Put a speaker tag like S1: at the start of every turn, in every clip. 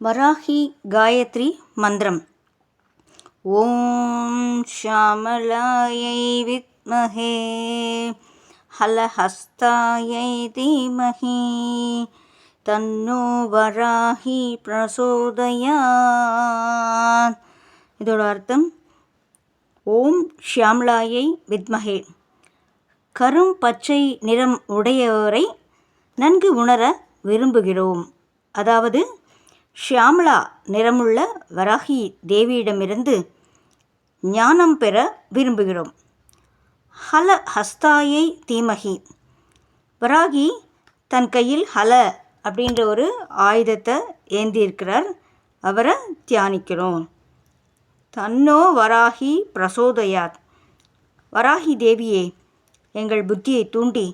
S1: வராஹி காயத்ரி மந்திரம். ஓம் ஷாமளாயை வித்மஹே ஹலஹஸ்தாயை தீமஹி தன்னோ வராஹி பிரசோதயாத். இதோட அர்த்தம், ஓம் ஷியாமளாயை வித்மஹே, கரும் பச்சை நிறம் உடையவரை நன்கு உணர விரும்புகிறோம். அதாவது ஷியாமளா நிறமுள்ள வராகி தேவியிடமிருந்து ஞானம் பெற விரும்புகிறோம். ஹல ஹஸ்தாயை தீமகி, வராகி தன் கையில் ஹல அப்படின்ற ஒரு ஆயுதத்தை ஏந்தியிருக்கிறார். அவரை தியானிக்கிறோம். தன்னோ வராகி பிரசோதயாத், வராகி தேவியே எங்கள் புத்தியை தூண்டி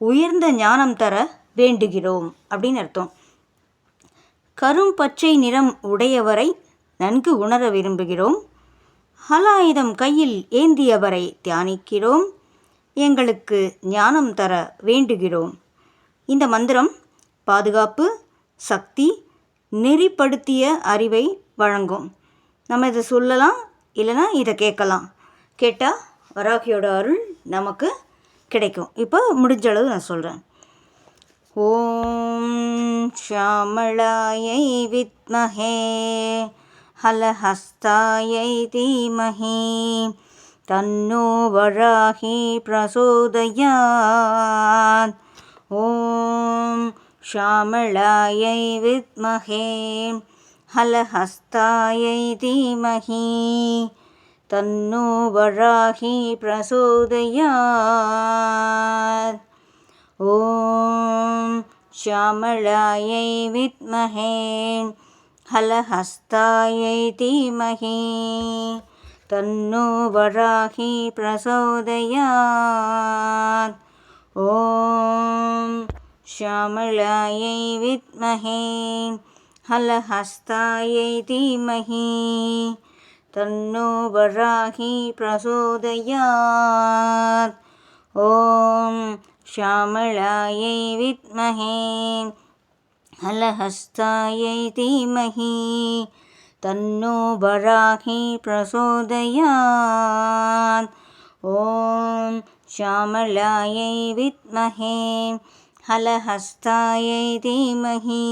S1: உயர்ந்த ஞானம் தர வேண்டுகிறோம் அப்படின்னு அர்த்தம். கரும் பச்சை நிறம் உடையவரை நன்கு உணர விரும்புகிறோம். ஹலாயுதம் கையில் ஏந்தியவரை தியானிக்கிறோம். எங்களுக்கு ஞானம் தர வேண்டுகிறோம். இந்த மந்திரம் பாதுகாப்பு, சக்தி, நெறிப்படுத்திய அறிவை வழங்கும். நம்ம இதை சொல்லலாம், இல்லைனா இதை கேட்கலாம். கேட்டால் வராகியோட அருள் நமக்கு கிடைக்கும். இப்போ முடிஞ்சளவு நான் சொல்கிறேன். ஓம் ஷாமளாயை வித்மஹே ஹலஹஸ்தாயை தீமஹி தன்னோ வராஹி பிரசோதயாத். ஓம் ஷாமளாயை வித்மஹே ஹலஹஸ்தாயை தீமஹி தன்னோ வராஹி பிரசோதயாத். ஓம் ஷியாமளாயை வித்மஹே ஹலஹஸ்தாயை தீமஹி தன்னோ வராஹி பிரசோதயாத். ஓம் ஷியாமளாயை வித்மஹே ஹலஹஸ்தாயை தீமஹி தன்னோ வராஹி பிரசோதயாத். ஓம் ஷியாமளாயை வித்மஹே ஹலஹஸ்தாயை தீமஹி தன்னோ வராஹி பிரசோதயாத். ஓம் ஷியாமளாயை வித்மஹே ஹலஹஸ்தாயை தீமஹி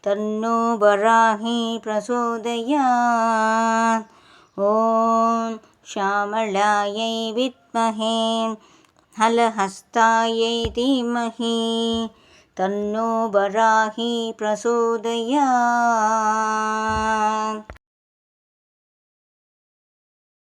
S1: தன்னோ வராஹி பிரசோதயாத். ஓம் ஷியாமளாயை வித்மஹே ஹலஹஸ்தாயை தீமஹி தன்னோ வராஹி பிரசோதயாத்.